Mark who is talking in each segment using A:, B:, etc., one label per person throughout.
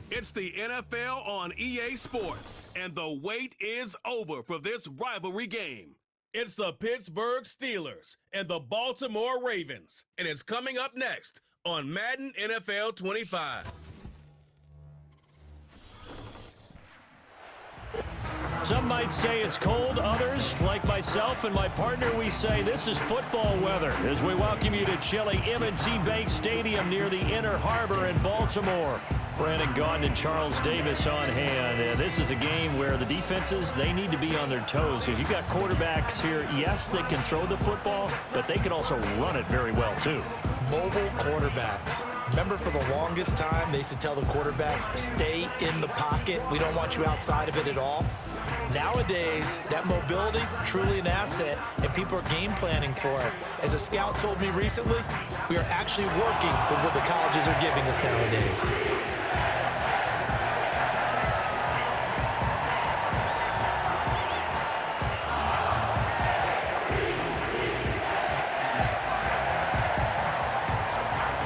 A: It's the NFL on EA Sports, and the wait is over for this rivalry game. It's the Pittsburgh Steelers and the Baltimore Ravens, and it's coming up next on Madden NFL 25.
B: Some might say it's cold. Others, like myself and my partner, we say this is football weather as we welcome you to chilly M&T Bank Stadium near the Inner Harbor in Baltimore. Brandon Gaudin and Charles Davis on hand. This is a game where the defenses, they need to be on their toes because you've got quarterbacks here, yes, that can throw the football, but they can also run it very well too.
C: Mobile quarterbacks. Remember, for the longest time, they used to tell the quarterbacks, stay in the pocket. We don't want you outside of it at all. Nowadays, that mobility, truly an asset, and people are game planning for it. As a scout told me recently, we are actually working with what the colleges are giving us nowadays.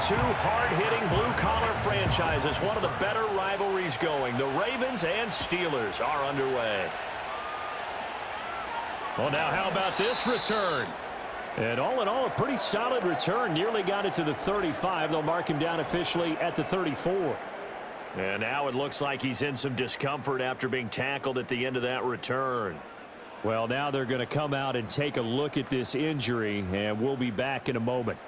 B: Two hard-hitting blue-collar franchises, one of the better rivalries going. The Ravens and Steelers are underway. Well, now how about this return? And all in all, a pretty solid return. Nearly got it to the 35. They'll mark him down officially at the 34. And now it looks like he's in some discomfort after being tackled at the end of that return. Well, now they're going to come out and take a look at this injury, and we'll be back in a moment.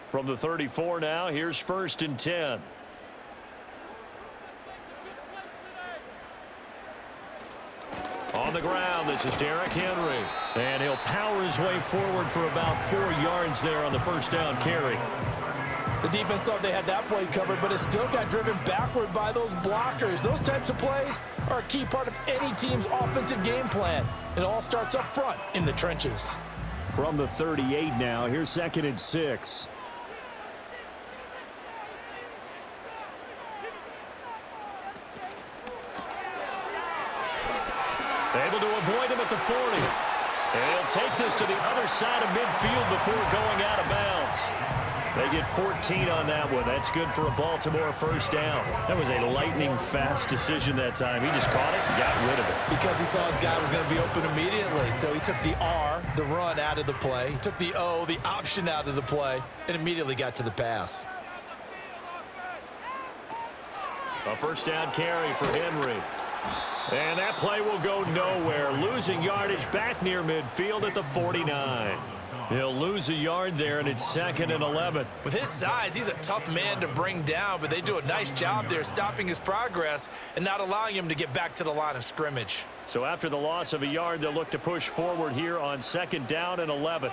B: From the 34 now, here's 1st and 10. On the ground, this is Derrick Henry. And he'll power his way forward for about 4 yards there on the first down carry.
C: The defense thought they had that play covered, but it still got driven backward by those blockers. Those types of plays are a key part of any team's offensive game plan. It all starts up front in the trenches.
B: From the 38 now, here's 2nd and 6. Able to avoid him at the 40. And he'll take this to the other side of midfield before going out of bounds. They get 14 on that one. That's good for a Baltimore first down. That was a lightning-fast decision that time. He just caught it and got rid of it.
C: Because he saw his guy was going to be open immediately. So he took the R, the run, out of the play. He took the O, the option, out of the play, and immediately got to the pass.
B: A first down carry for Henry. And that play will go nowhere. Losing yardage back near midfield at the 49. He'll lose a yard there, and it's 2nd and 11.
C: With his size, he's a tough man to bring down, but they do a nice job there stopping his progress and not allowing him to get back to the line of scrimmage.
B: So after the loss of a yard, they'll look to push forward here on 2nd down and 11.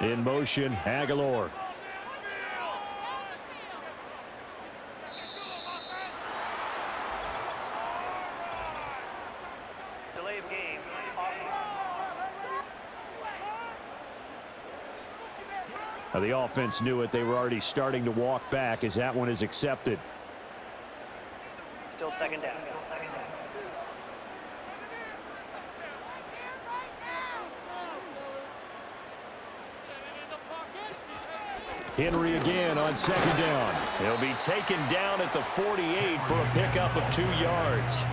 B: In motion, Aguilar. The offense knew it. They were already starting to walk back as that one is accepted.
D: Still 2nd down.
B: Henry again on 2nd down. He'll be taken down at the 48 for a pickup of 2 yards.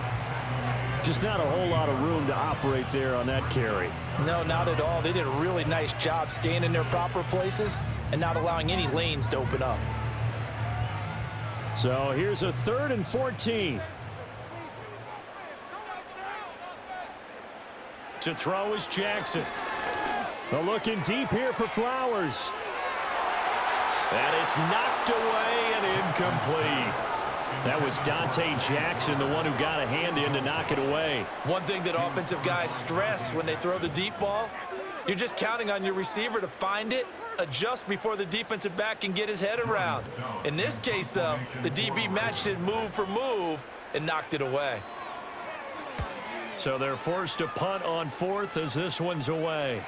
B: Just not a whole lot of room to operate there on that carry.
C: No, not at all. They did a really nice job staying in their proper places and not allowing any lanes to open up.
B: So here's a 3rd and 14. To throw is Jackson. A looking deep here for Flowers. And it's knocked away and incomplete. That was Dante Jackson, the one who got a hand in to knock it away.
C: One thing that offensive guys stress when they throw the deep ball, you're just counting on your receiver to find it, adjust before the defensive back can get his head around. In this case, though, the DB matched it move for move and knocked it away.
B: So they're forced to punt on 4th as this one's away.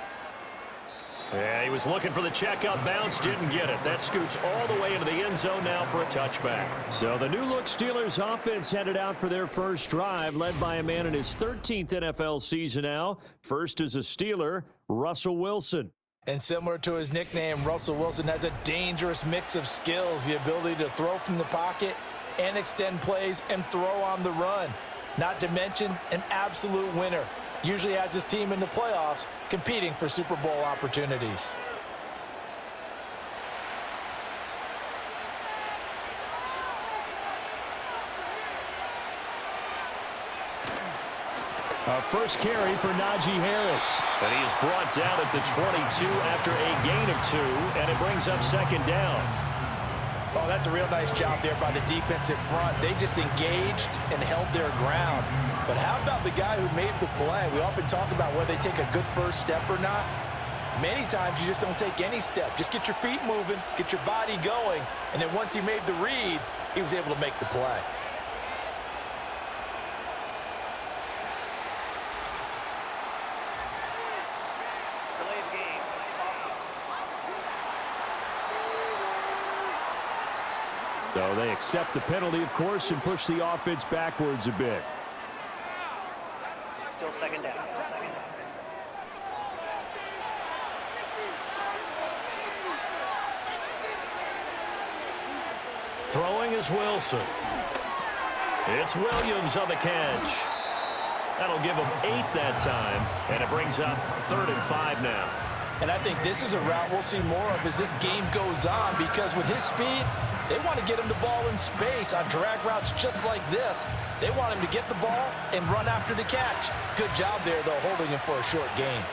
B: Yeah, he was looking for the checkup bounce, didn't get it. That scoots all the way into the end zone now for a touchback. So the new-look Steelers offense headed out for their first drive, led by a man in his 13th NFL season now. First is a Steeler, Russell Wilson.
C: And similar to his nickname, Russell Wilson has a dangerous mix of skills, the ability to throw from the pocket and extend plays and throw on the run. Not to mention an absolute winner. Usually has his team in the playoffs competing for Super Bowl opportunities.
B: First carry for Najee Harris. And he is brought down at the 22 after a gain of 2, and it brings up second down.
C: Oh, that's a real nice job there by the defensive front. They just engaged and held their ground. But how about the guy who made the play? We often talk about whether they take a good first step or not. Many times you just don't take any step. Just get your feet moving, get your body going, and then once he made the read, he was able to make the play.
B: So they accept the penalty, of course, and push the offense backwards a bit.
D: Still second down.
B: Throwing is Wilson. It's Williams on the catch. That'll give him 8 that time, and it brings up 3rd and 5 now.
C: And I think this is a route we'll see more of as this game goes on, because with his speed, they want to get him the ball in space on drag routes just like this. They want him to get the ball and run after the catch. Good job there, though, holding him for a short gain.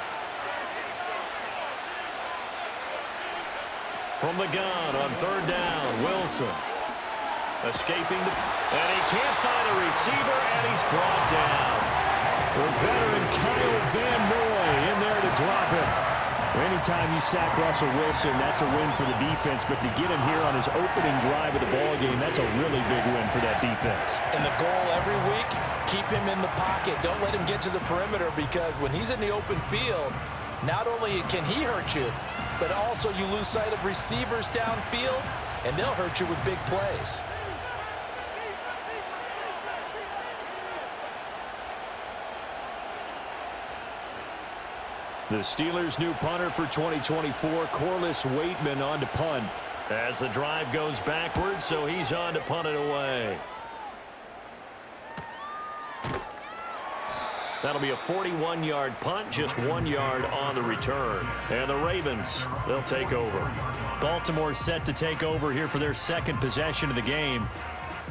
B: From the gun on 3rd down, Wilson. Escaping the... And he can't find a receiver, and he's brought down. The veteran Kyle Van Noy in there to drop him. Anytime you sack Russell Wilson, that's a win for the defense. But to get him here on his opening drive of the ballgame, that's a really big win for that defense.
C: And the goal every week, keep him in the pocket. Don't let him get to the perimeter, because when he's in the open field, not only can he hurt you, but also you lose sight of receivers downfield, and they'll hurt you with big plays.
B: The Steelers' new punter for 2024, Corliss Waitman, on to punt. As the drive goes backwards, so he's on to punt it away. That'll be a 41-yard punt, just 1 yard on the return. And the Ravens, they'll take over. Baltimore set to take over here for their second possession of the game.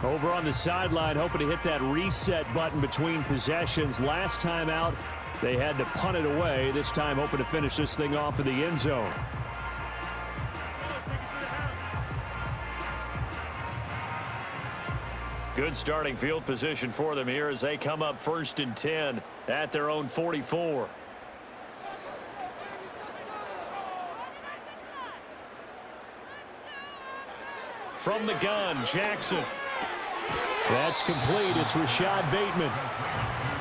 B: Over on the sideline, hoping to hit that reset button between possessions. Last time out, they had to punt it away. This time hoping to finish this thing off in the end zone. Good starting field position for them here as they come up 1st and 10 at their own 44. From the gun, Jackson. That's complete. It's Rashad Bateman.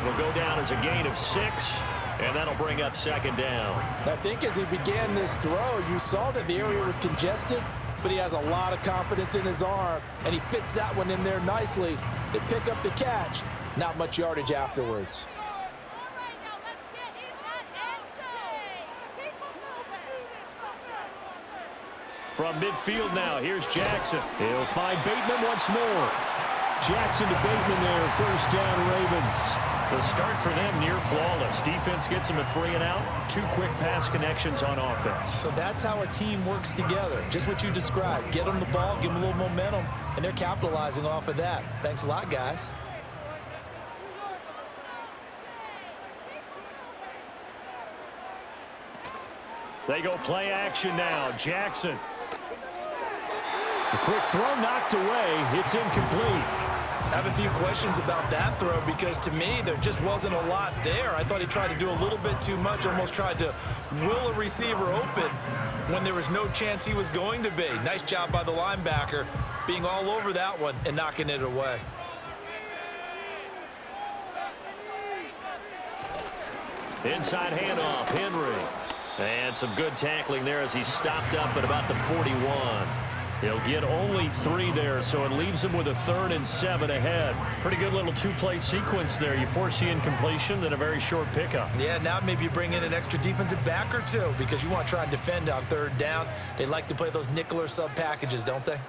B: It'll go down as a gain of 6, and that'll bring up 2nd down.
C: I think as he began this throw, you saw that the area was congested, but he has a lot of confidence in his arm, and he fits that one in there nicely. They pick up the catch. Not much yardage afterwards.
B: From midfield now, here's Jackson. He'll find Bateman once more. Jackson to Bateman there, 1st down Ravens. The start for them near flawless. Defense gets them a 3 and out. 2 quick pass connections on offense.
C: So that's how a team works together. Just what you described. Get them the ball, give them a little momentum, and they're capitalizing off of that. Thanks a lot, guys.
B: They go play action now. Jackson. The quick throw knocked away. It's incomplete.
C: I have a few questions about that throw, because to me there just wasn't a lot there. I thought he tried to do a little bit too much, almost tried to will a receiver open when there was no chance he was going to be. Nice job by the linebacker being all over that one and knocking it away.
B: Inside handoff, Henry. And some good tackling there as he stopped up at about the 41. He'll get only 3 there, so it leaves him with a 3rd and 7 ahead. Pretty good little 2-play sequence there. You force the incompletion, then a very short pickup.
C: Yeah, now maybe you bring in an extra defensive back or 2 because you want to try and defend on 3rd down. They like to play those nickel or sub packages, don't they?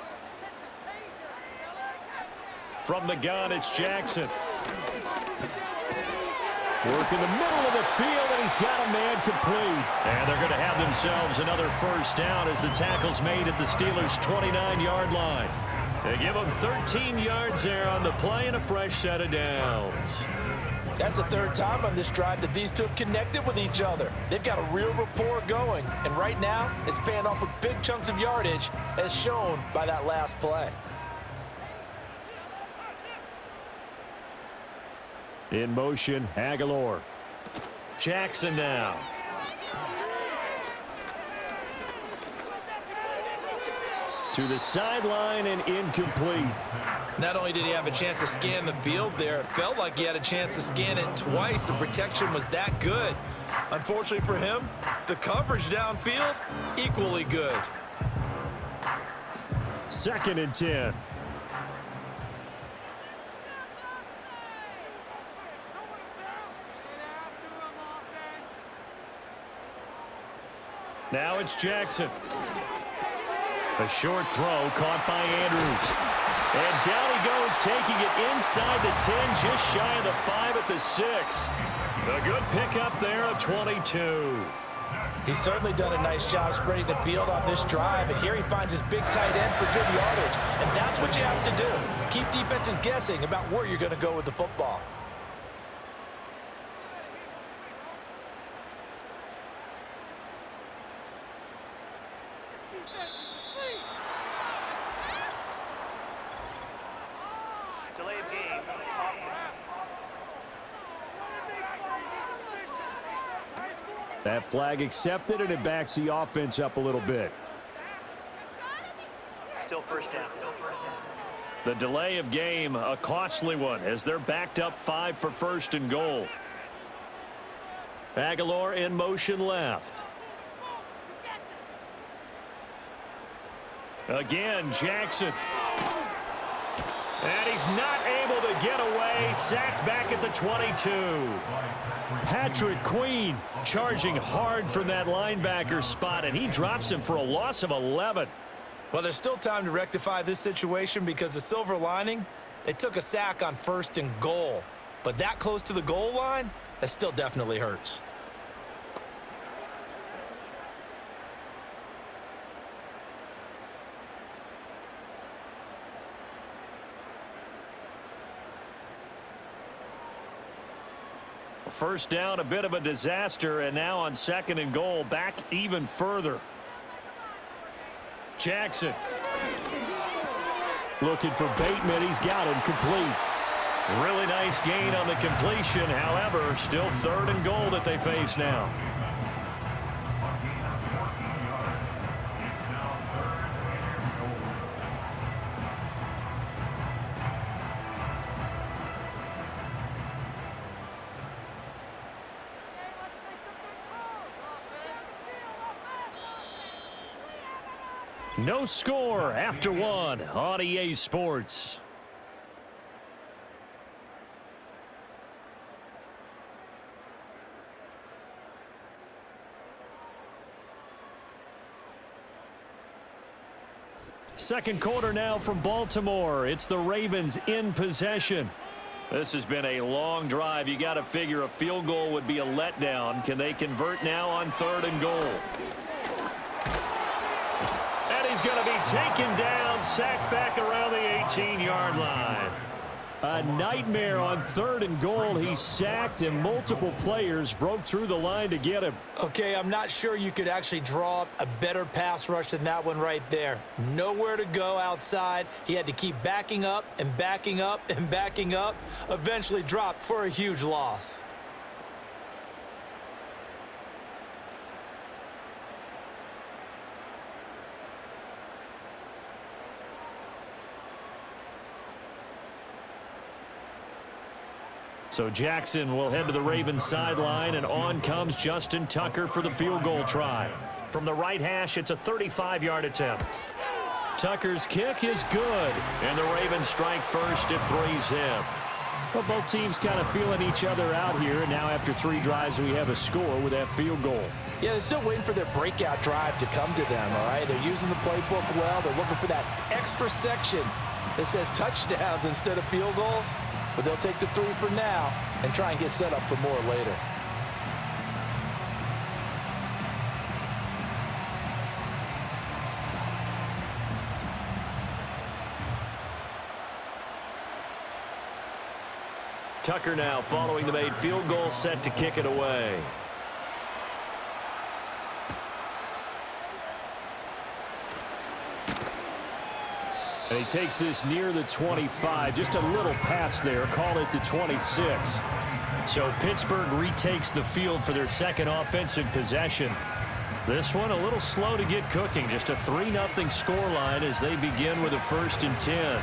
B: From the gun, it's Jackson. Work in the middle of the field, and he's got a man complete. And they're going to have themselves another 1st down as the tackle's made at the Steelers' 29-yard line. They give them 13 yards there on the play and a fresh set of downs.
C: That's the 3rd time on this drive that these 2 have connected with each other. They've got a real rapport going, and right now it's paying off with big chunks of yardage as shown by that last play.
B: In motion, Aguilar. Jackson now. To the sideline and incomplete.
C: Not only did he have a chance to scan the field there, it felt like he had a chance to scan it twice. The protection was that good. Unfortunately for him, the coverage downfield, equally good.
B: 2nd and 10. Now it's Jackson. A short throw caught by Andrews. And down he goes, taking it inside the 10, just shy of the 5 at the 6. A good pickup there at 22.
C: He's certainly done a nice job spreading the field on this drive, and here he finds his big tight end for good yardage. And that's what you have to do. Keep defenses guessing about where you're going to go with the football.
B: That flag accepted, and it backs the offense up a little bit.
D: Still 1st down.
B: The delay of game, a costly one, as they're backed up 5 for 1st and goal. Aguilar in motion left. Again, Jackson. And he's not able to get away. Sacked back at the 22. Patrick Queen charging hard from that linebacker spot, and he drops him for a loss of 11.
C: Well, there's still time to rectify this situation because the silver lining, they took a sack on 1st and goal. But that close to the goal line, that still definitely hurts.
B: First down, a bit of a disaster, and now on 2nd and goal, back even further. Jackson. Looking for Bateman. He's got him complete. Really nice gain on the completion. However, still 3rd and goal that they face now. No score after 1 on EA Sports. Second quarter now from Baltimore. It's the Ravens in possession. This has been a long drive. You got to figure a field goal would be a letdown. Can they convert now on 3rd and goal? And he's going to be taken down, sacked back around the 18-yard line. A nightmare on 3rd and goal. He's sacked, and multiple players broke through the line to get him.
C: Okay, I'm not sure you could actually draw up a better pass rush than that one right there. Nowhere to go outside. He had to keep backing up and backing up and backing up. Eventually dropped for a huge loss.
B: So Jackson will head to the Ravens sideline, and on comes Justin Tucker for the field goal try. From the right hash, it's a 35-yard attempt. Tucker's kick is good, and the Ravens strike first. It threes him. Well, both teams kind of feeling each other out here, and now after 3 drives, we have a score with that field goal.
C: Yeah, they're still waiting for their breakout drive to come to them, all right? They're using the playbook well. They're looking for that extra section that says touchdowns instead of field goals, but they'll take the 3 for now and try and get set up for more later.
B: Tucker now following the made field goal, set to kick it away. And he takes this near the 25. Just a little pass there. Call it the 26. So Pittsburgh retakes the field for their second offensive possession. This one a little slow to get cooking. Just a 3-0 scoreline as they begin with a 1st and 10.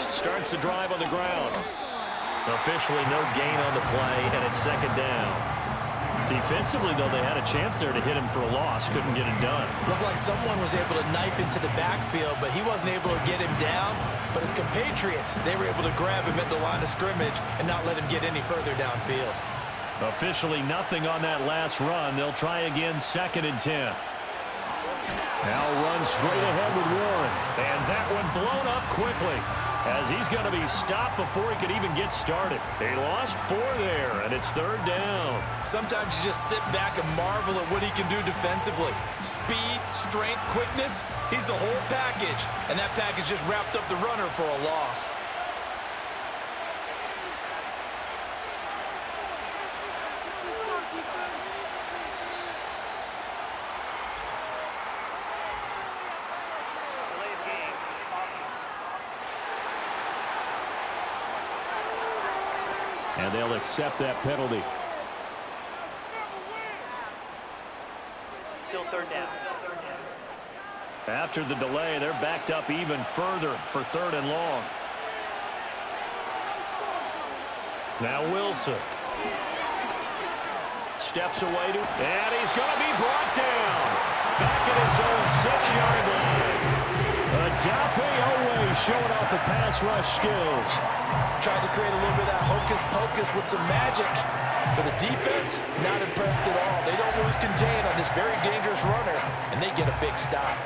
B: Starts the drive on the ground. Officially no gain on the play, and it's 2nd down. Defensively, though, they had a chance there to hit him for a loss. Couldn't get it done.
C: Looked like someone was able to knife into the backfield, but he wasn't able to get him down. But his compatriots, they were able to grab him at the line of scrimmage and not let him get any further downfield.
B: Officially nothing on that last run. They'll try again, 2nd and 10. Now run straight ahead with Warren. And that one blown up quickly, as he's going to be stopped before he could even get started. He lost 4 there, and it's 3rd down.
C: Sometimes you just sit back and marvel at what he can do defensively. Speed, strength, quickness, he's the whole package. And that package just wrapped up the runner for a loss.
B: And they'll accept that penalty.
D: Still 3rd down.
B: After the delay, they're backed up even further for 3rd and long. Now Wilson. Steps away to, and he's going to be brought down. Back at his own 6-yard line. Adafe Owe showing off the pass rush skills.
C: Tried to create a little bit of that hocus-pocus with some magic. But the defense, not impressed at all. They don't lose contain on this very dangerous runner, and they get a big stop.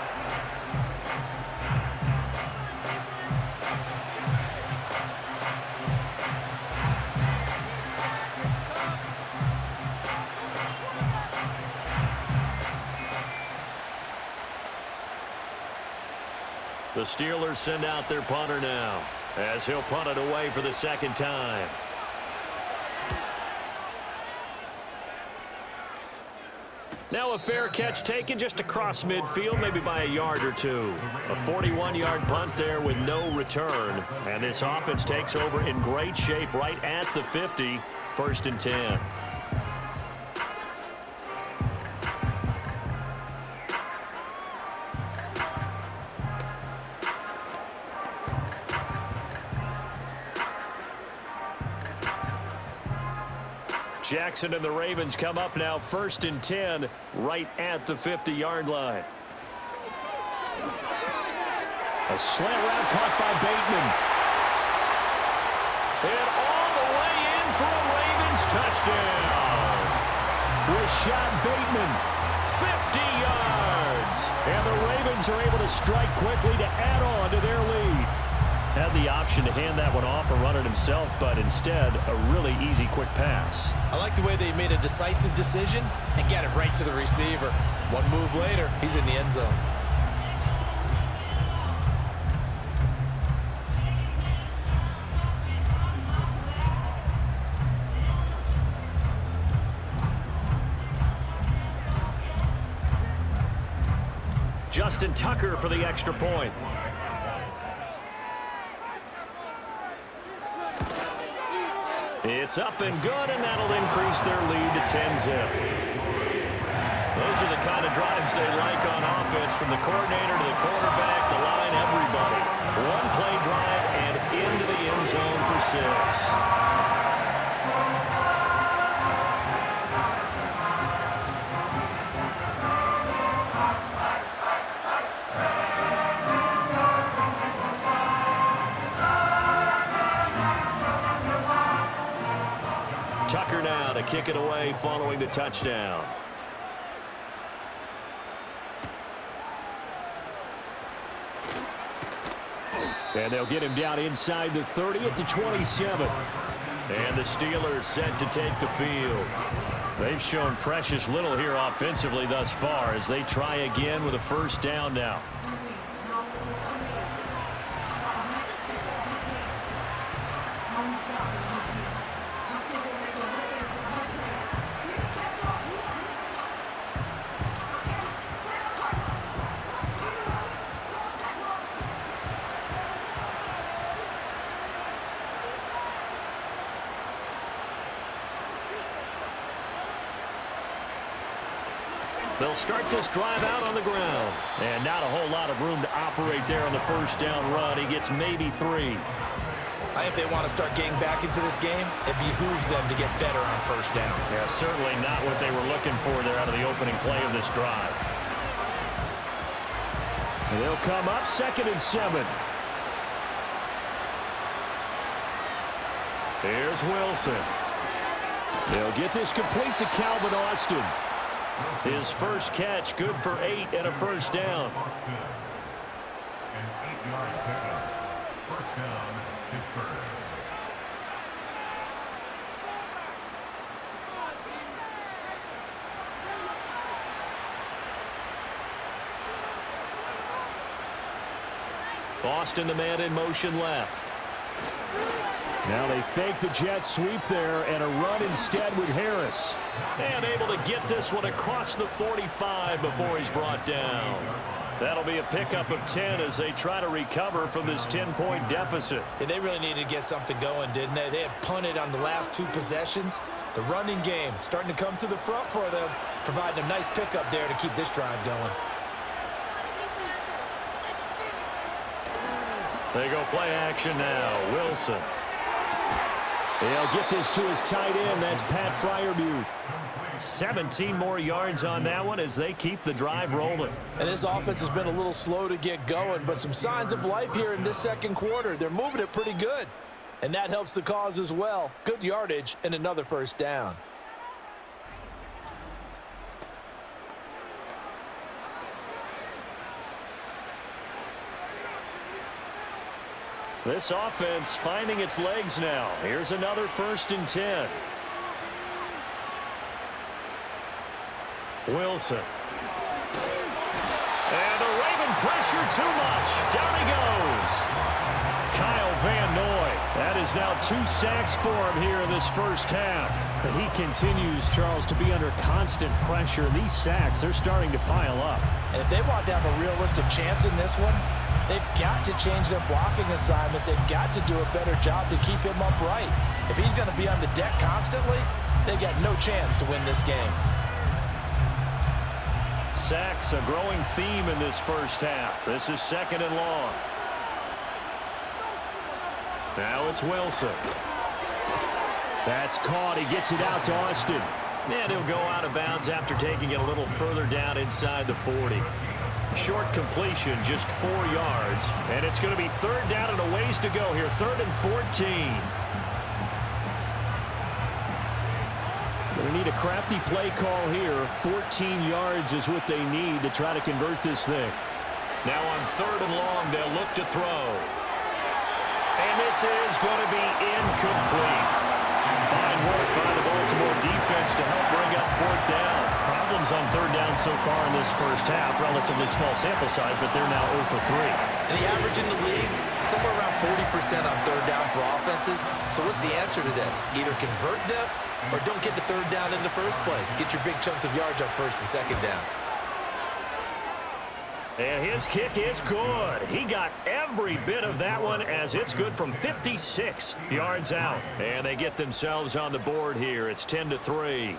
B: The Steelers send out their punter now, as he'll punt it away for the 2nd time. Now a fair catch taken just across midfield, maybe by a yard or 2. A 41-yard punt there with no return. And this offense takes over in great shape right at the 50, 1st and 10. Jackson and the Ravens come up now, 1st and 10, right at the 50-yard line. A slant route caught by Bateman. And all the way in for a Ravens touchdown. Rashad Bateman, 50 yards. And the Ravens are able to strike quickly to add on to their lead. Had the option to hand that one off or run it himself, but instead, a really easy, quick pass.
C: I like the way they made a decisive decision and got it right to the receiver. One move later, he's in the end zone.
B: Justin Tucker for the extra point. It's up and good, and that'll increase their lead to 10-zip. Those are the kind of drives they like on offense, from the coordinator to the quarterback, the line, everybody. One-play drive and into the end zone for 6. Tucker now to kick it away following the touchdown. And they'll get him down inside the 30 at the 27. And the Steelers set to take the field. They've shown precious little here offensively thus far as they try again with a first down now. They'll start this drive out on the ground. And not a whole lot of room to operate there on the first down run. He gets maybe 3.
C: I think they want to start getting back into this game. It behooves them to get better on first down.
B: Yeah, certainly not what they were looking for there out of the opening play of this drive. And they'll come up 2nd and 7. Here's Wilson. They'll get this complete to Calvin Austin. His first catch, good for 8 and a first down.
D: An 8-yard pickup. First down, Pittsburgh.
B: Austin, the man in motion left. Now they fake the jet sweep there and a run instead with Harris. And able to get this one across the 45 before he's brought down. That'll be a pickup of 10 as they try to recover from this 10-point deficit.
C: Yeah, they really needed to get something going, didn't they? They had punted on the last 2 possessions. The running game starting to come to the front for them, providing a nice pickup there to keep this drive going.
B: They go play action now. Wilson. He'll get this to his tight end. That's Pat Freiermuth. 17 more yards on that one as they keep the drive rolling.
C: And this offense has been a little slow to get going, but some signs of life here in this second quarter. They're moving it pretty good, and that helps the cause as well. Good yardage and another first down.
B: This offense finding its legs now. Here's another 1st and 10. Wilson. And the Raven pressure too much. Down he goes. Kyle Van Noy. That is now 2 sacks for him here in this first half.
E: He continues, Charles, to be under constant pressure. These sacks, they're starting to pile up.
C: And if they want to have a realistic chance in this one, they've got to change their blocking assignments. They've got to do a better job to keep him upright. If he's going to be on the deck constantly, they got no chance to win this game.
B: Sacks, a growing theme in this first half. This is 2nd and long. Now it's Wilson.
E: That's caught. He gets it out to Austin.
B: And he'll go out of bounds after taking it a little further down inside the 40. Short completion, just 4 yards. And it's going to be 3rd down and a ways to go here. 3rd and 14.
E: Going to need a crafty play call here. 14 yards is what they need to try to convert this thing.
B: Now on 3rd and long, they'll look to throw. And this is going to be incomplete. Fine work by the Baltimore defense to help bring up 4th down. Problems on 3rd down so far in this first half. Relatively small sample size, but they're now 0 for 3.
C: And the average in the league, somewhere around 40% on 3rd down for offenses. So what's the answer to this? Either convert them or don't get to 3rd down in the first place. Get your big chunks of yards on 1st and 2nd down.
B: And his kick is good. He got every bit of that one as it's good from 56 yards out. And they get themselves on the board here. It's 10-3.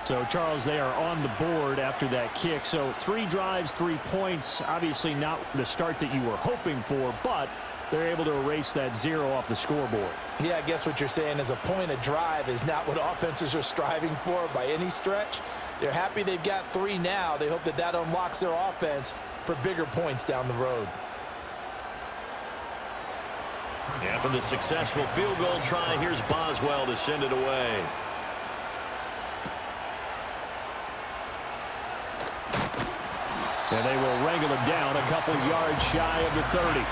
E: So, Charles, they are on the board after that kick. So 3 drives, 3 points. Obviously not the start that you were hoping for, but they're able to erase that 0 off the scoreboard.
C: Yeah, I guess what you're saying is a point of drive is not what offenses are striving for by any stretch. They're happy they've got 3 now. They hope that that unlocks their offense for bigger points down the road.
B: After the successful field goal try, here's Boswell to send it away. And they will wrangle him down a couple yards shy of the 30.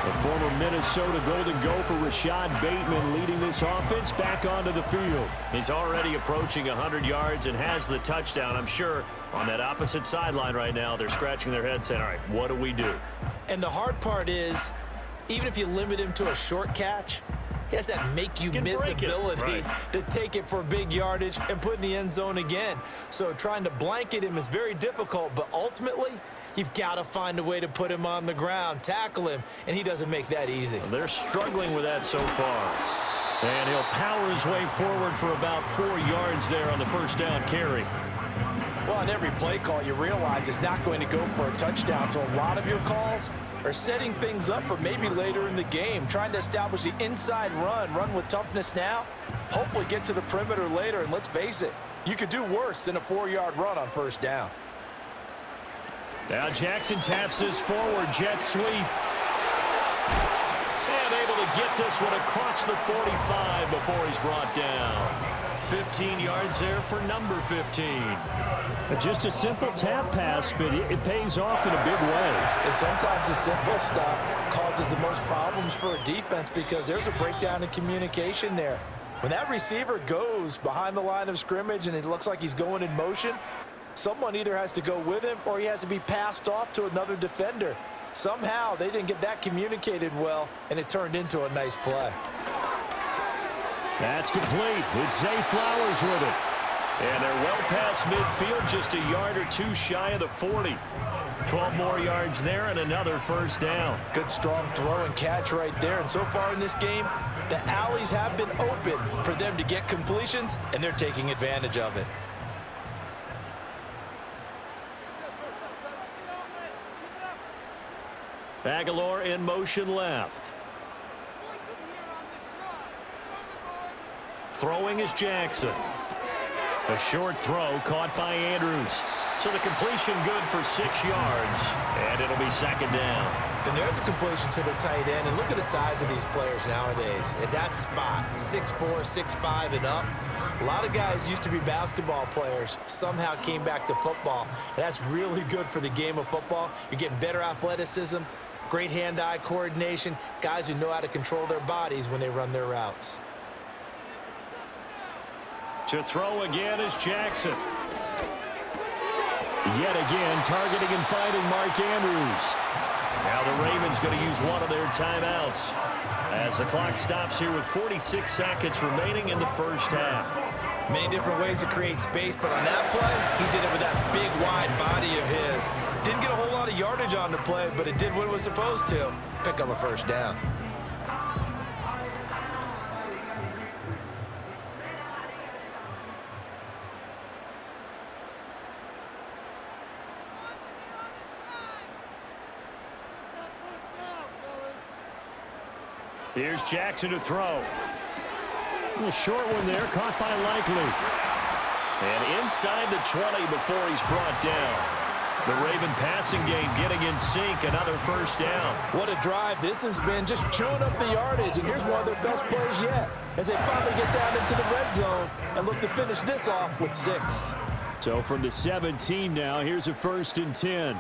B: The former Minnesota Golden Gopher Rashad Bateman leading this offense back onto the field. He's already approaching 100 yards and has the touchdown. I'm sure on that opposite sideline right now, they're scratching their heads saying, all right, what do we do?
C: And the hard part is, even if you limit him to a short catch, he has that make-you-miss ability to take it for big yardage and put in the end zone again. So trying to blanket him is very difficult, but ultimately, you've got to find a way to put him on the ground, tackle him, and he doesn't make that easy.
B: Well, they're struggling with that so far. And he'll power his way forward for about 4 yards there on the first down carry.
C: Well, on every play call, you realize it's not going to go for a touchdown, so a lot of your calls are setting things up for maybe later in the game, trying to establish the inside run with toughness now, hopefully get to the perimeter later, and let's face it, you could do worse than a 4-yard run on first down.
B: Now Jackson taps this forward jet sweep. And able to get this one across the 45 before he's brought down. 15 yards there for number 15.
E: Just a simple tap pass, but it pays off in a big way.
C: And sometimes the simple stuff causes the most problems for a defense because there's a breakdown in communication there. When that receiver goes behind the line of scrimmage and it looks like he's going in motion, someone either has to go with him or he has to be passed off to another defender. Somehow they didn't get that communicated well, and it turned into a nice play.
B: That's complete. It's Zay Flowers with it. And they're well past midfield, just a yard or two shy of the 40. 12 more yards there and another first down.
C: Good strong throw and catch right there. And so far in this game, the alleys have been open for them to get completions, and they're taking advantage of it.
B: Aguilar in motion left. Throwing is Jackson. A short throw caught by Andrews. So the completion good for 6 yards, and it'll be second down.
C: And there's a completion to the tight end, and look at the size of these players nowadays. At that spot, 6'4", 6'5", and up. A lot of guys used to be basketball players, somehow came back to football, and that's really good for the game of football. You're getting better athleticism, great hand-eye coordination, guys who know how to control their bodies when they run their routes.
B: To throw again is Jackson. Yet again, targeting and finding Mark Andrews. Now the Ravens going to use one of their timeouts as the clock stops here with 46 seconds remaining in the first half.
C: Many different ways to create space, but on that play, he did it with that big, wide body of his. Didn't get a whole lot of yardage on the play, but it did what it was supposed to. Pick up a first down.
B: Here's Jackson to throw.
E: A short one there, caught by Likely.
B: And inside the 20 before he's brought down. The Raven passing game getting in sync, another first down.
C: What a drive this has been, just chewing up the yardage, and here's one of their best plays yet as they finally get down into the red zone and look to finish this off with 6.
E: So from the 17 now, here's a 1st and 10.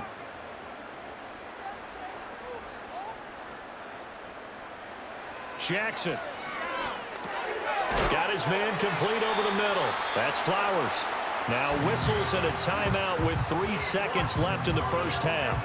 B: Jackson. Got his man complete over the middle. That's Flowers. Now whistles and a timeout with 3 seconds left in the first half.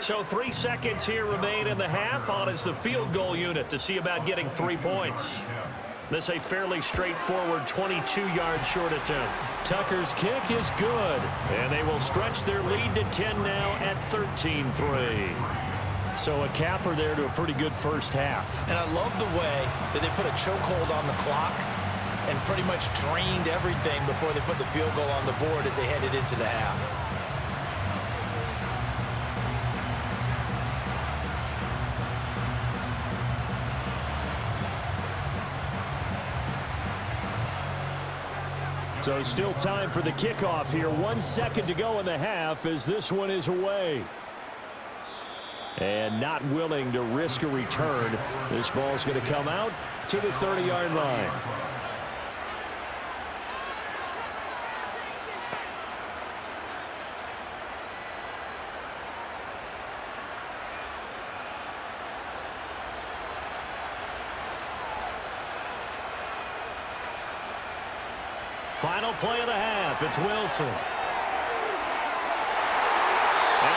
B: So 3 seconds here remain in the half. On is the field goal unit to see about getting 3 points. This a fairly straightforward 22-yard short attempt. Tucker's kick is good, and they will stretch their lead to 10 now at 13-3. So a capper there to a pretty good first half.
C: And I love the way that they put a chokehold on the clock and pretty much drained everything before they put the field goal on the board as they headed into the half.
E: So still time for the kickoff here. 1 second to go in the half as this one is away. And not willing to risk a return. This ball's going to come out to the 30-yard line.
B: Final play of the half. It's Wilson. And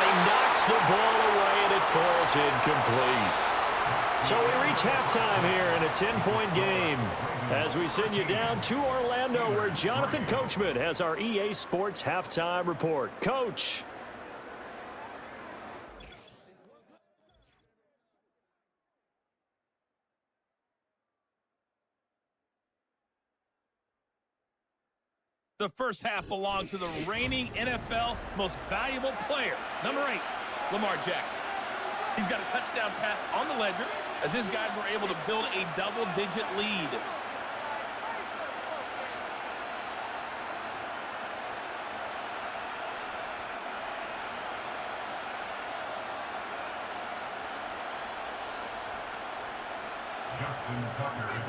B: he knocks the ball away, and it falls incomplete. So we reach halftime here in a 10-point game as we send you down to Orlando, where Jonathan Coachman has our EA Sports halftime report. Coach.
F: The first half belonged to the reigning NFL most valuable player, number 8, Lamar Jackson. He's got a touchdown pass on the ledger as his guys were able to build a double-digit lead.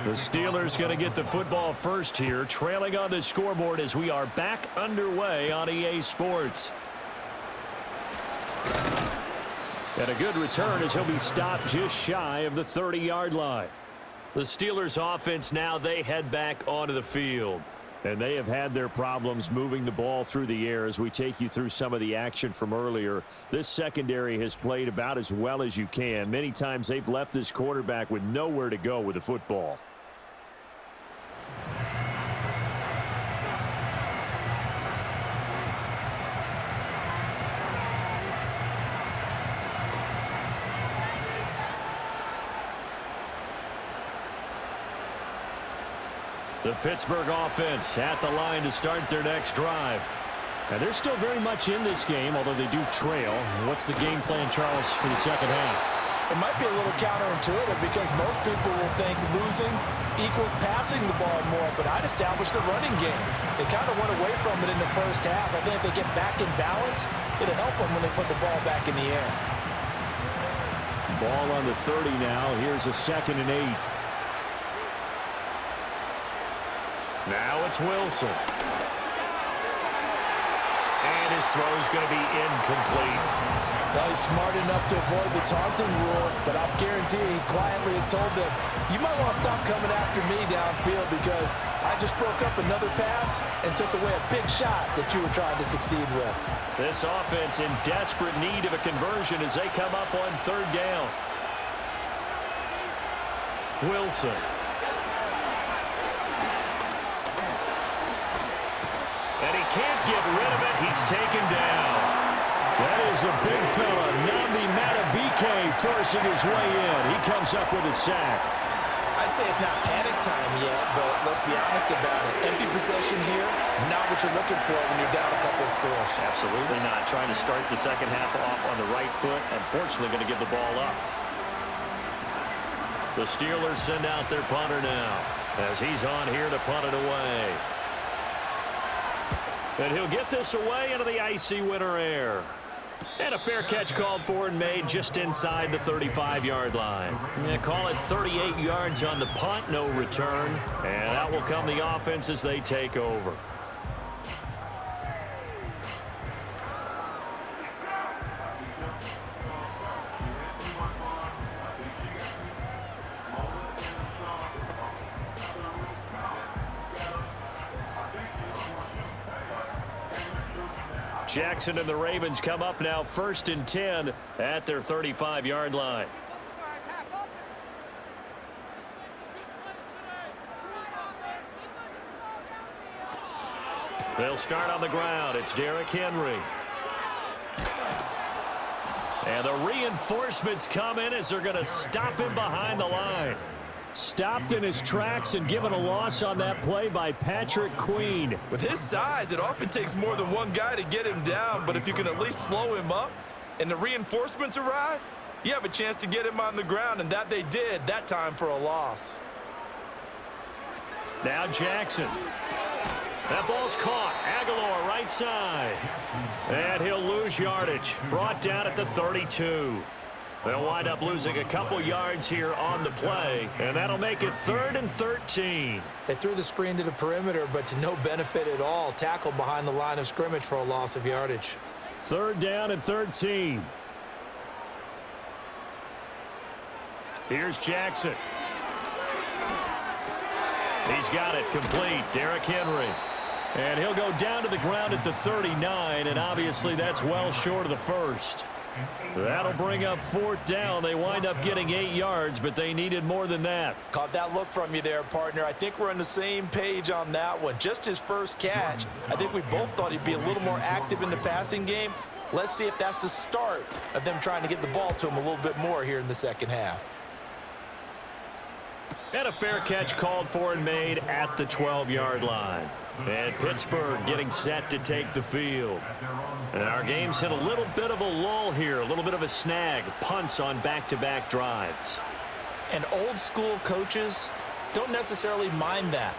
B: The Steelers going to get the football first here, trailing on the scoreboard as we are back underway on EA Sports. And a good return as he'll be stopped just shy of the 30-yard line. The Steelers offense now, they head back onto the field.
E: And they have had their problems moving the ball through the air as we take you through some of the action from earlier. This secondary has played about as well as you can. Many times they've left this quarterback with nowhere to go with the football.
B: The Pittsburgh offense at the line to start their next drive.
E: And they're still very much in this game, although they do trail. What's the game plan, Charles, for the second half?
C: It might be a little counterintuitive because most people will think losing equals passing the ball more, but I'd establish the running game. They kind of went away from it in the first half. I think if they get back in balance, it'll help them when they put the ball back in the air.
E: Ball on the 30 now. Here's a 2nd and 8.
B: Now it's Wilson. And his throw's going to be incomplete.
C: Well, he's smart enough to avoid the taunting rule, but I'll guarantee he quietly has told them, you might want to stop coming after me downfield because I just broke up another pass and took away a big shot that you were trying to succeed with.
B: This offense in desperate need of a conversion as they come up on 3rd down. Wilson. And he can't get rid of it. He's taken down.
E: That is a big fella. Nambi Matabike forcing his way in. He comes up with a sack.
C: I'd say it's not panic time yet, but let's be honest about it. Empty possession here, not what you're looking for when you're down a couple of scores.
B: Absolutely not. Trying to start the second half off on the right foot. Unfortunately, going to give the ball up. The Steelers send out their punter now as he's on here to punt it away. And he'll get this away into the icy winter air. And a fair catch called for and made just inside the 35-yard line. Yeah, call it 38 yards on the punt, no return. And out will come the offense as they take over. Jackson and the Ravens come up now 1st and 10 at their 35-yard line. They'll start on the ground. It's Derrick Henry. And the reinforcements come in as they're going to stop him behind the line. Stopped in his tracks and given a loss on that play by Patrick Queen.
C: With his size, it often takes more than one guy to get him down, but if you can at least slow him up and the reinforcements arrive, you have a chance to get him on the ground, and that they did, that time for a loss.
B: Now Jackson. That ball's caught. Aguilar right side. And he'll lose yardage. Brought down at the 32. They'll wind up losing a couple yards here on the play, and that'll make it 3rd and 13.
C: They threw the screen to the perimeter, but to no benefit at all. Tackled behind the line of scrimmage for a loss of yardage.
B: 3rd down and 13. Here's Jackson. He's got it complete. Derrick Henry. And he'll go down to the ground at the 39, and obviously that's well short of the first. That'll bring up 4th down. They wind up getting 8 yards, but they needed more than that.
C: Caught that look from you there, partner. I think we're on the same page on that one. Just his first catch. I think we both thought he'd be a little more active in the passing game. Let's see if that's the start of them trying to get the ball to him a little bit more here in the second half.
B: And a fair catch called for and made at the 12-yard line. And Pittsburgh getting set to take the field. And our game's hit a little bit of a lull here, a little bit of a snag. Punts on back-to-back drives.
C: And old-school coaches don't necessarily mind that.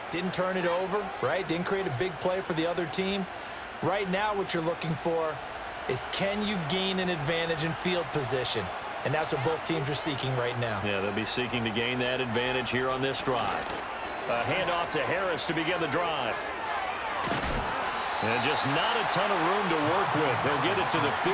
C: Didn't turn it over, right? Didn't create a big play for the other team. Right now what you're looking for is, can you gain an advantage in field position? And that's what both teams are seeking right now.
B: Yeah, they'll be seeking to gain that advantage here on this drive. A handoff to Harris to begin the drive. And just not a ton of room to work with. They'll get it to the 15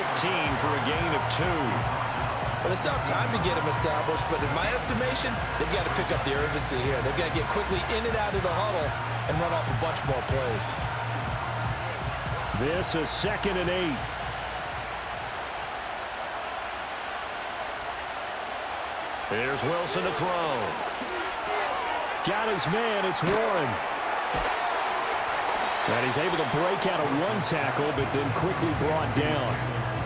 B: for a gain of 2.
C: Well, they still have time to get him established, but in my estimation, they've got to pick up the urgency here. They've got to get quickly in and out of the huddle and run off a bunch more plays.
B: This is 2nd and 8. Here's Wilson to throw. Got his man. It's Warren. And he's able to break out of one tackle, but then quickly brought down.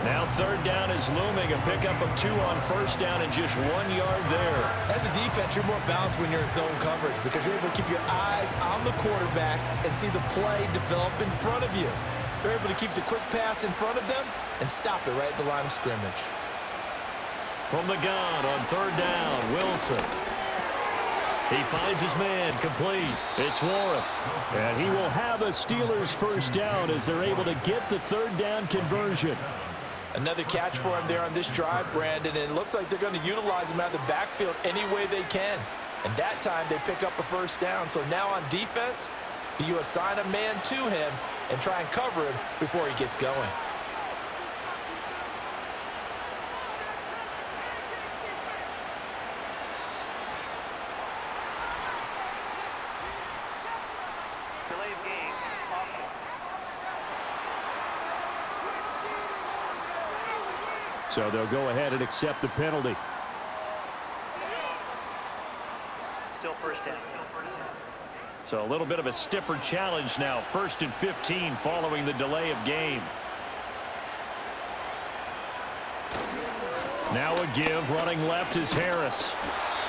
B: Now 3rd down is looming. A pickup of 2 on 1st down and just 1 yard there.
C: As a defense, you're more balanced when you're in zone coverage because you're able to keep your eyes on the quarterback and see the play develop in front of you. They're able to keep the quick pass in front of them and stop it right at the line of scrimmage.
B: From the gun on 3rd down, Wilson. He finds his man complete. It's Warren. And he will have a Steelers 1st down as they're able to get the 3rd down conversion.
C: Another catch for him there on this drive, Brandon, and it looks like they're going to utilize him out of the backfield any way they can. And that time they pick up a 1st down. So now on defense, do you assign a man to him and try and cover him before he gets going?
B: So they'll go ahead and accept the penalty.
G: Still 1st down.
B: So a little bit of a stiffer challenge now. 1st and 15 following the delay of game. Now a give. Running left is Harris.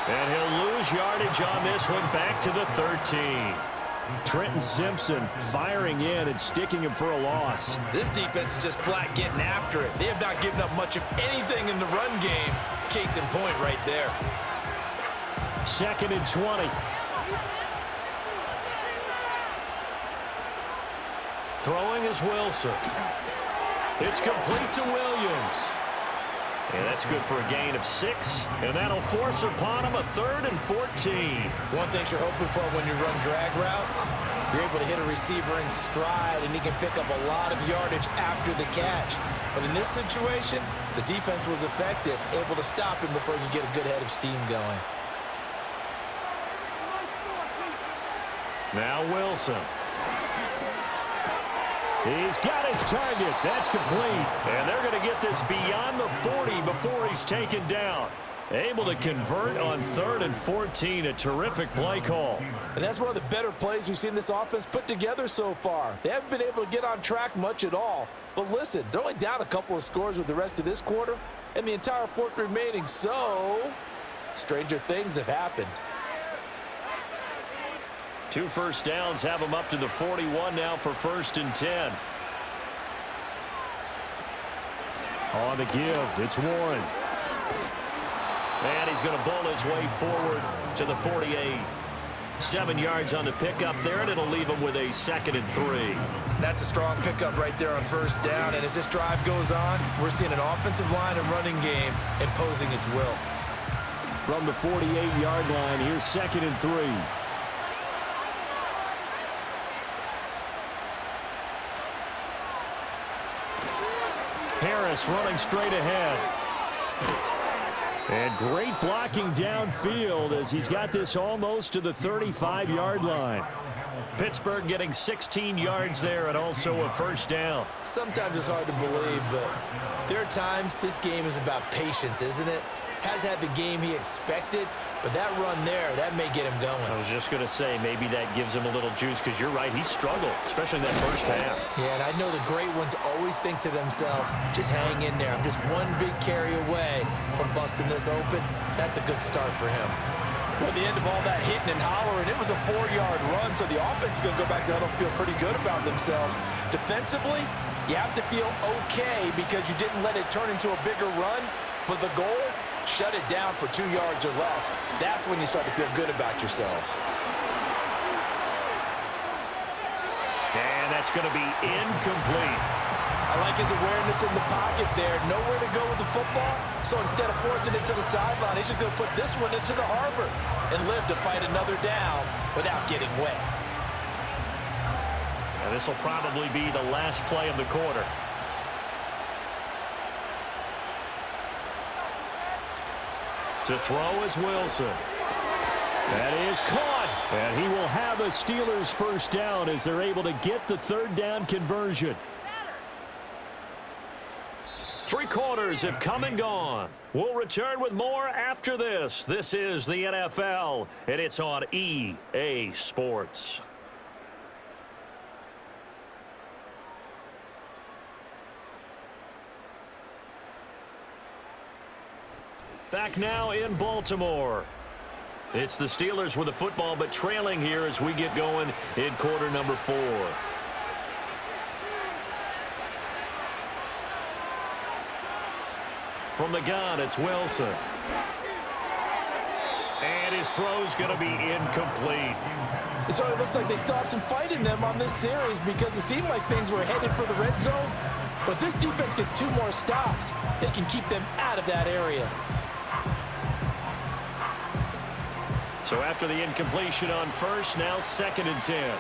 B: And he'll lose yardage on this one back to the 13. Trenton Simpson firing in and sticking him for a loss.
C: This defense is just flat getting after it. They have not given up much of anything in the run game. Case in point right there.
B: 2nd and 20. Throwing is Wilson. It's complete to Williams. And that's good for a gain of 6. And that'll force upon him a 3rd and 14.
C: One thing you're hoping for when you run drag routes, you're able to hit a receiver in stride, and he can pick up a lot of yardage after the catch. But in this situation, the defense was effective, able to stop him before you get a good head of steam going.
B: Now Wilson. He's got his target. That's complete. And they're going to get this beyond the 40 before he's taken down. Able to convert on 3rd and 14. A terrific play call.
C: And that's one of the better plays we've seen this offense put together so far. They haven't been able to get on track much at all. But listen, they're only down a couple of scores with the rest of this quarter and the entire 4th remaining. So, stranger things have happened.
B: 2 first downs have them up to the 41 now for 1st and 10. On the give, it's Warren. And he's going to bowl his way forward to the 48. 7 yards on the pickup there, and it'll leave him with a 2nd and 3.
C: That's a strong pickup right there on 1st down. And as this drive goes on, we're seeing an offensive line and running game imposing its will.
B: From the 48-yard line, here's 2nd and 3. Harris running straight ahead. And great blocking downfield as he's got this almost to the 35-yard line. Pittsburgh getting 16 yards there and also a 1st down.
C: Sometimes it's hard to believe, but there are times this game is about patience, isn't it? Has had the game he expected, but that run there, that may get him going.
B: I was just going to say, maybe that gives him a little juice because you're right, he struggled, especially in that 1st half.
C: Yeah, and I know the great ones always think to themselves, just hang in there. I'm just one big carry away from busting this open. That's a good start for him. Well, at the end of all that hitting and hollering, it was a 4-yard run, so the offense is going to go back to huddle, feel pretty good about themselves. Defensively, you have to feel okay because you didn't let it turn into a bigger run, but the goal, shut it down for 2 yards or less. That's when you start to feel good about yourselves.
B: And that's going to be incomplete.
C: I like his awareness in the pocket there. Nowhere to go with the football. So instead of forcing it to the sideline, he's just going to put this one into the harbor and live to fight another down without getting wet.
B: And this will probably be the last play of the quarter. To throw is Wilson. That is caught. And he will have a Steelers 1st down as they're able to get the 3rd down conversion. 3 quarters have come and gone. We'll return with more after this. This is the NFL, and it's on EA Sports. Back now in Baltimore. It's the Steelers with the football, but trailing here as we get going in quarter number 4. From the gun, it's Wilson. And his throw's going to be incomplete.
C: So it looks like they still have some fight in them on this series because it seemed like things were headed for the red zone. But this defense gets 2 more stops. They can keep them out of that area.
B: So after the incompletion on 1st, now 2nd and 10.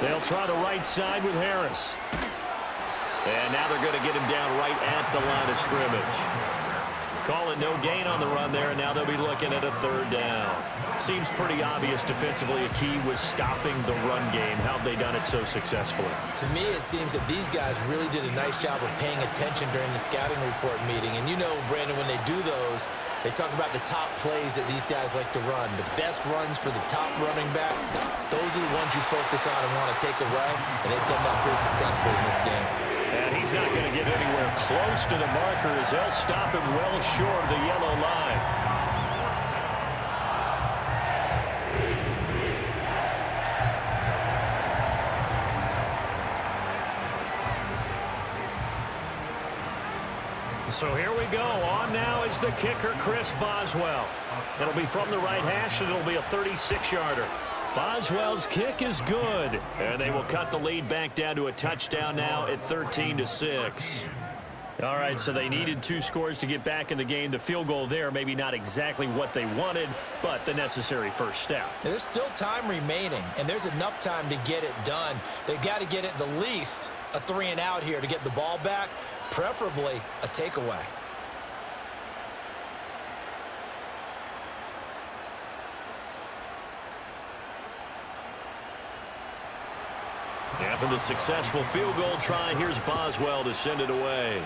B: They'll try the right side with Harris. And now they're going to get him down right at the line of scrimmage. Call it no gain on the run there, and now they'll be looking at a 3rd down. Seems pretty obvious defensively a key was stopping the run game. How have they done it so successfully?
C: To me, it seems that these guys really did a nice job of paying attention during the scouting report meeting. And you know, Brandon, when they do those, they talk about the top plays that these guys like to run. The best runs for the top running back, those are the ones you focus on and want to take away. And they've done that pretty successfully in this game.
B: And he's not going to get anywhere close to the marker as they'll stop him well short of the yellow line. So here we go. On now is the kicker, Chris Boswell. It'll be from the right hash, and it'll be a 36-yarder. Boswell's kick is good, and they will cut the lead back down to a touchdown now at 13-6. All right, so they needed 2 scores to get back in the game. The field goal there, maybe not exactly what they wanted, but the necessary first step.
C: There's still time remaining, and there's enough time to get it done. They've got to get it the least a 3-and-out here to get the ball back, preferably a takeaway.
B: After the successful field goal try, here's Boswell to send it away.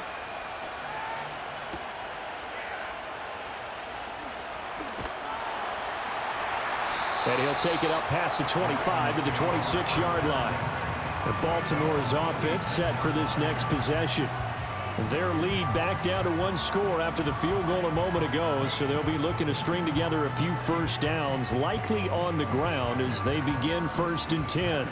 B: And he'll take it up past the 25 to the 26-yard line. And Baltimore's offense set for this next possession. Their lead back down to one score after the field goal a moment ago, so they'll be looking to string together a few first downs, likely on the ground as they begin 1st and 10.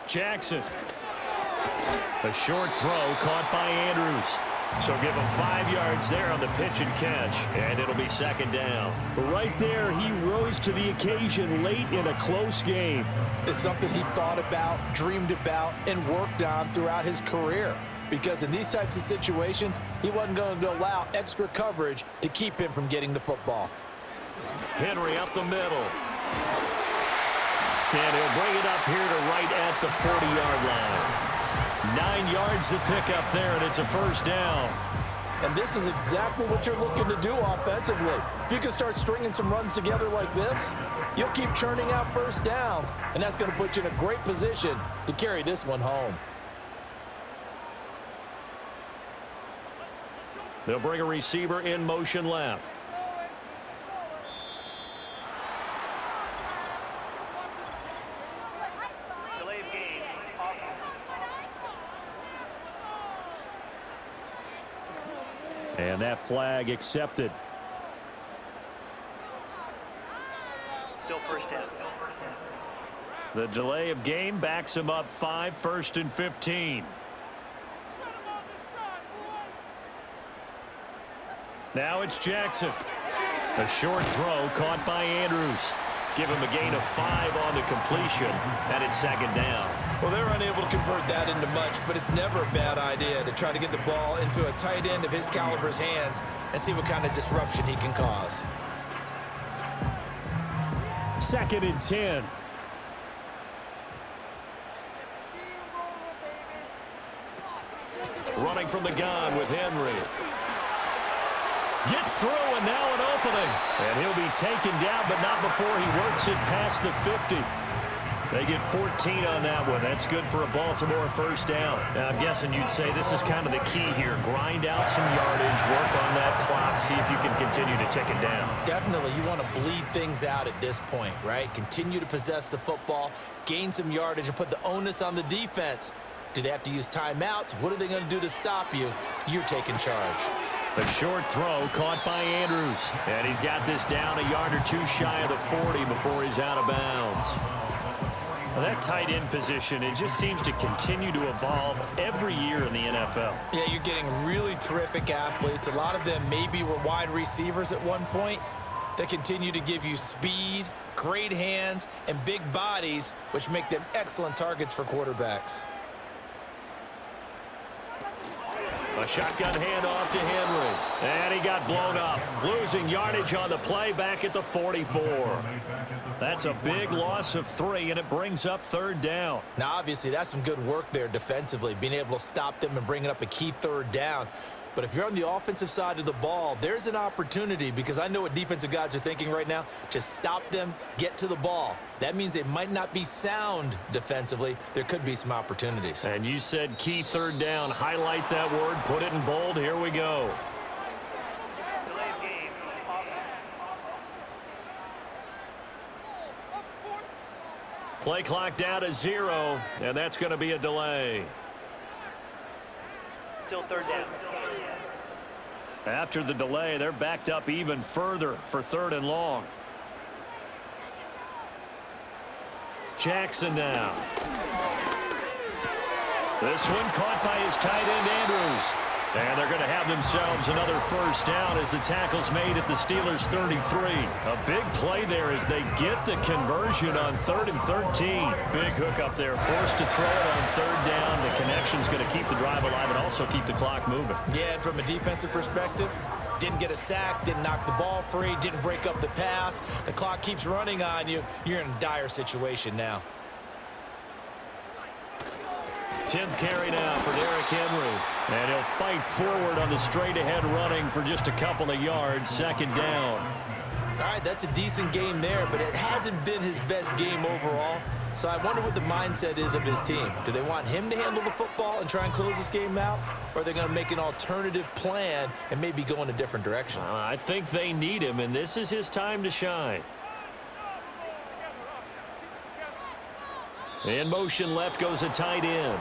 B: Jackson. A short throw caught by Andrews. So give him 5 yards there on the pitch and catch, and it'll be 2nd down. Right there, he rose to the occasion late in a close game.
C: It's something he thought about, dreamed about, and worked on throughout his career. Because in these types of situations, he wasn't going to allow extra coverage to keep him from getting the football.
B: Henry up the middle. And he'll bring it up here to right at the 40-yard line. 9 yards to pick up there, and it's a 1st down.
C: And this is exactly what you're looking to do offensively. If you can start stringing some runs together like this, you'll keep churning out 1st downs, and that's going to put you in a great position to carry this one home.
B: They'll bring a receiver in motion left. And that flag accepted.
G: Still 1st down.
B: The delay of game backs him up 5, 1st and 15. Now it's Jackson. A short throw caught by Andrews. Give him a gain of 5 on the completion, and it's 2nd down.
C: Well, they're unable to convert that into much, but it's never a bad idea to try to get the ball into a tight end of his caliber's hands and see what kind of disruption he can cause.
B: 2nd and 10. Running from the gun with Henry. Gets through, and now an opening. And he'll be taken down, but not before he works it past the 50. They get 14 on that one. That's good for a Baltimore 1st down. Now, I'm guessing you'd say this is kind of the key here. Grind out some yardage, work on that clock, see if you can continue to tick it down.
C: Definitely, you want to bleed things out at this point, right? Continue to possess the football, gain some yardage, and put the onus on the defense. Do they have to use timeouts? What are they going to do to stop you? You're taking charge.
B: A short throw caught by Andrews. And he's got this down a yard or two shy of the 40 before he's out of bounds. Well, that tight end position, it just seems to continue to evolve every year in the NFL.
C: Yeah, you're getting really terrific athletes. A lot of them maybe were wide receivers at one point. They continue to give you speed, great hands, and big bodies, which make them excellent targets for quarterbacks.
B: A shotgun handoff to Henry. And he got blown up. Losing yardage on the play back at the 44. That's a big loss of 3, and it brings up 3rd down.
C: Now, obviously, that's some good work there defensively, being able to stop them and bringing up a key 3rd down. But if you're on the offensive side of the ball, there's an opportunity, because I know what defensive guys are thinking right now. Just stop them, get to the ball. That means they might not be sound defensively. There could be some opportunities.
B: And you said key 3rd down. Highlight that word. Put it in bold. Here we go.
G: Delay of game.
B: Play clock down to 0, and that's going to be a delay.
G: Still 3rd down.
B: After the delay, they're backed up even further for 3rd and long. Jackson now. This one caught by his tight end, Andrews. And they're going to have themselves another 1st down as the tackle's made at the Steelers' 33. A big play there as they get the conversion on 3rd and 13. Big hook up there, forced to throw it on 3rd down. The connection's going to keep the drive alive and also keep the clock moving.
C: Yeah, and from a defensive perspective, didn't get a sack, didn't knock the ball free, didn't break up the pass. The clock keeps running on you. You're in a dire situation now.
B: 10th carry now for Derrick Henry. And he'll fight forward on the straight-ahead running for just a couple of yards. Second down.
C: All right, that's a decent game there, but it hasn't been his best game overall. So I wonder what the mindset is of his team. Do they want him to handle the football and try and close this game out? Or are they going to make an alternative plan and maybe go in a different direction?
B: I think they need him, and this is his time to shine. In motion left goes a tight end.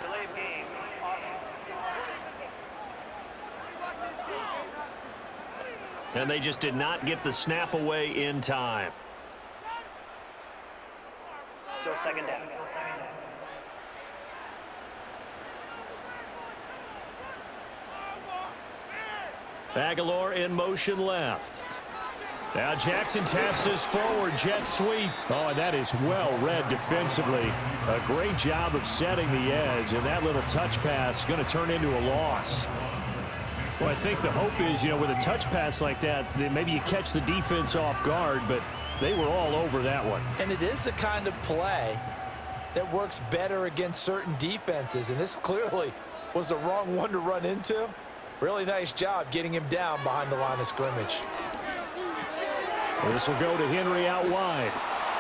G: Delay of game.
B: And they just did not get the snap away in time.
G: Still second down.
B: Aguilar in motion left. Now Jackson taps this forward jet sweep.
E: Oh, and that is well read defensively. A great job of setting the edge, and that little touch pass is going to turn into a loss. Well, I think the hope is, with a touch pass like that maybe you catch the defense off guard, but they were all over that one.
C: And it is the kind of play that works better against certain defenses, and this clearly was the wrong one to run into. Really nice job getting him down behind the line of scrimmage.
E: This will go to Henry out wide.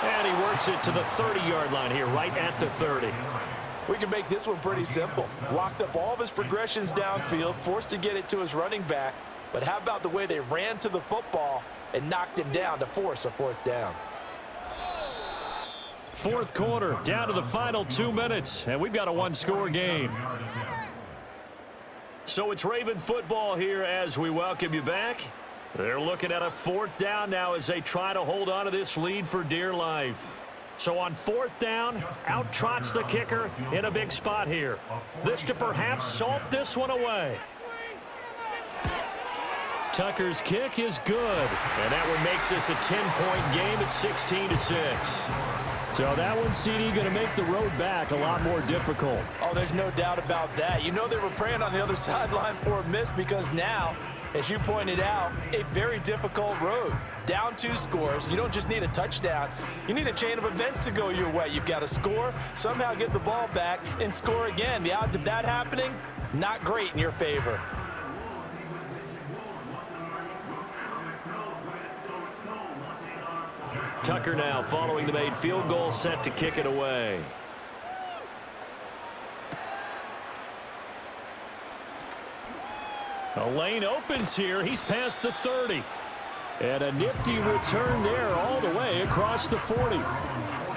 B: And he works it to the 30-yard line here, right at the 30.
C: We can make this one pretty simple. Walked up all of his progressions downfield, forced to get it to his running back. But how about the way they ran to the football and knocked him down to force a fourth down?
B: Fourth quarter, down to the final 2 minutes, and we've got a one-score game. So it's Raven football here as we welcome you back. They're looking at a fourth down now as they try to hold on to this lead for dear life. So on fourth down, out trots the kicker in a big spot here. This to perhaps salt this one away. Tucker's kick is good. And that one makes this a 10-point game at 16-6.
E: So that one, CD, going to make the road back a lot more difficult.
C: Oh, there's no doubt about that. They were praying on the other sideline for a miss because now, as you pointed out, a very difficult road. Down 2 scores. You don't just need a touchdown. You need a chain of events to go your way. You've got to score, somehow get the ball back, and score again. The odds of that happening, not great in your favor.
B: Tucker now following the made field goal, set to kick it away. A lane opens here. He's past the 30.
E: And a nifty return there all the way across the 40.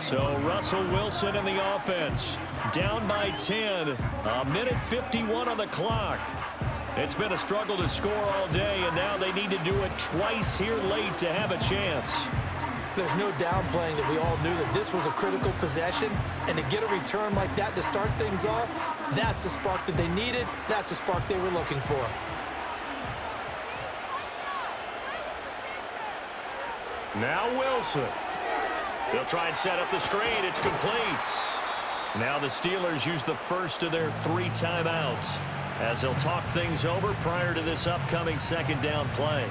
B: So Russell Wilson in the offense. Down by 10. A minute 51 on the clock. It's been a struggle to score all day, and now they need to do it twice here late to have a chance.
C: There's no downplaying that we all knew that this was a critical possession, and to get a return like that to start things off, that's the spark that they needed. That's the spark they were looking for.
B: Now Wilson. They'll try and set up the screen. It's complete. Now the Steelers use the first of their 3 timeouts as they'll talk things over prior to this upcoming second down play.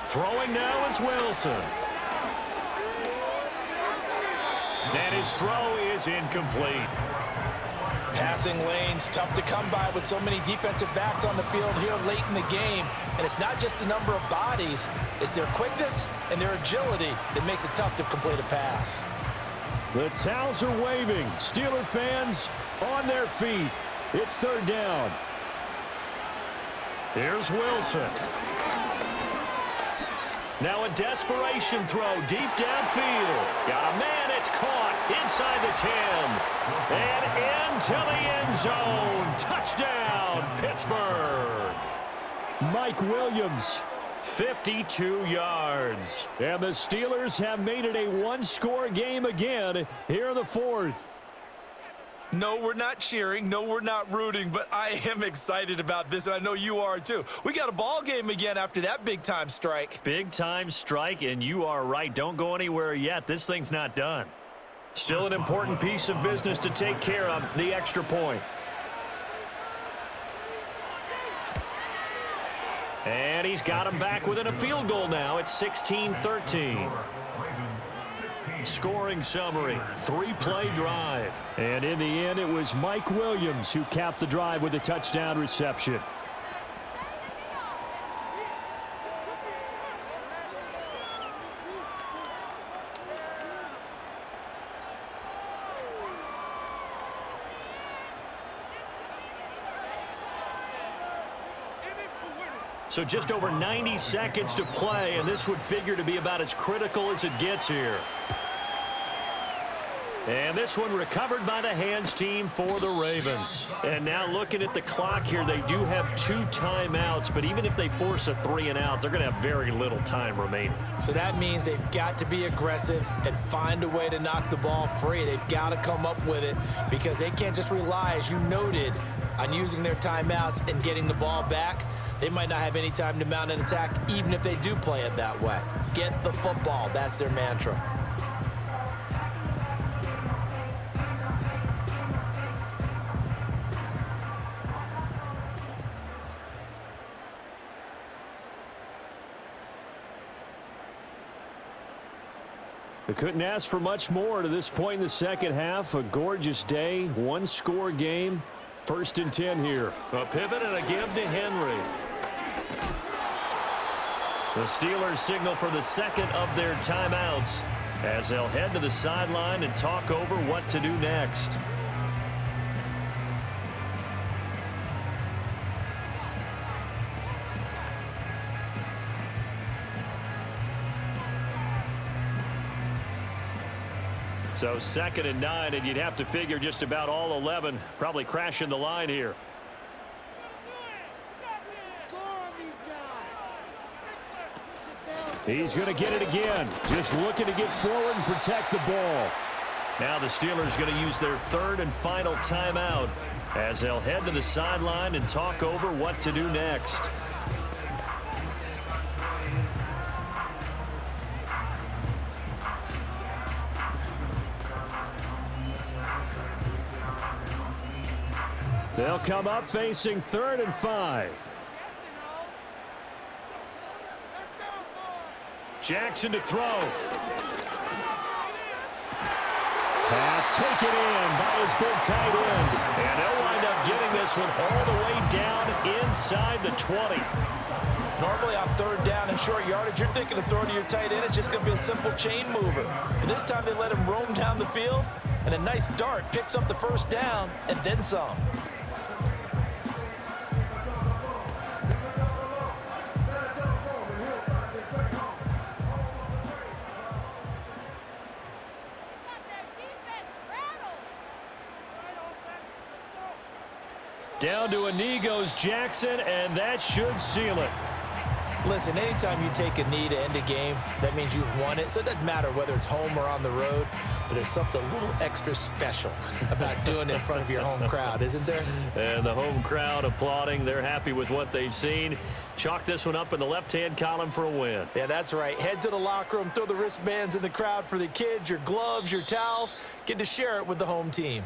B: Throwing now is Wilson. And his throw is incomplete.
C: Passing lanes, tough to come by with so many defensive backs on the field here late in the game. And it's not just the number of bodies, it's their quickness and their agility that makes it tough to complete a pass.
E: The towels are waving. Steeler fans on their feet. It's third down.
B: Here's Wilson. Now a desperation throw deep downfield. Got a man, it's caught inside the 10. And into the end zone. Touchdown, Pittsburgh.
E: Mike Williams.
B: 52 yards.
E: And the Steelers have made it a one-score game again here in the fourth.
C: No, we're not cheering. No, we're not rooting, but I am excited about this, and I know you are too. We got a ball game again after that big-time strike.
B: Big-time strike, and you are right. Don't go anywhere yet. This thing's not done. Still an important piece of business to take care of, the extra point. And he's got him back within a field goal now. It's 16-13. Scoring summary, 3-play drive. And in the end, it was Mike Williams who capped the drive with a touchdown reception. So just over 90 seconds to play, and this would figure to be about as critical as it gets here. And this one recovered by the hands team for the Ravens. And now looking at the clock here, they do have 2 timeouts, but even if they force a 3-and-out, they're going to have very little time remaining.
C: So that means they've got to be aggressive and find a way to knock the ball free. They've got to come up with it because they can't just rely, as you noted, on using their timeouts and getting the ball back. They might not have any time to mount an attack, even if they do play it that way. Get the football. That's their mantra.
B: They couldn't ask for much more to this point in the second half. A gorgeous day, 1-score game. 1st and 10 here. A pivot and a give to Henry. The Steelers signal for the second of their timeouts as they'll head to the sideline and talk over what to do next. So 2nd and 9, and you'd have to figure just about all 11 probably crashing the line here. He's going to get it again. Just looking to get forward and protect the ball. Now the Steelers going to use their 3rd and final timeout as they'll head to the sideline and talk over what to do next. They'll come up facing 3rd and 5. Jackson to throw. Pass taken in by his big tight end. And they'll wind up getting this one all the way down inside the 20.
C: Normally on 3rd down and short yardage, you're thinking of throwing to your tight end. It's just going to be a simple chain mover. But this time they let him roam down the field, and a nice dart picks up the 1st down and then some.
B: Down to a knee goes Jackson, and that should seal it.
C: Listen, anytime you take a knee to end a game, that means you've won it. So it doesn't matter whether it's home or on the road, but there's something a little extra special about doing it in front of your home crowd, isn't there?
B: And the home crowd applauding. They're happy with what they've seen. Chalk this one up in the left-hand column for a win.
C: Yeah, that's right. Head to the locker room, throw the wristbands in the crowd for the kids, your gloves, your towels. Get to share it with the home team.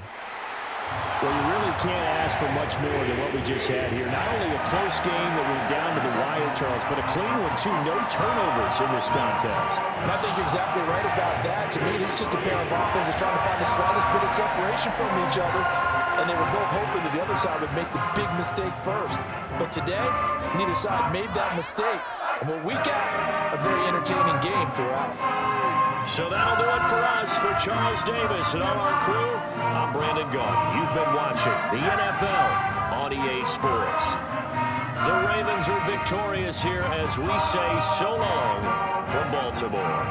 B: Well, you really can't ask for much more than what we just had here. Not only a close game that went down to the wire, Charles, but a clean one, too. No turnovers in this contest.
C: And I think you're exactly right about that. To me, this is just a pair of offenses trying to find the slightest bit of separation from each other. And they were both hoping that the other side would make the big mistake first. But today, neither side made that mistake. And what we got, a very entertaining game throughout.
B: So that'll do it for us. For Charles Davis and all our crew, I'm Brandon Gunn. You've been watching the NFL on EA Sports. The Ravens are victorious here as we say so long from Baltimore.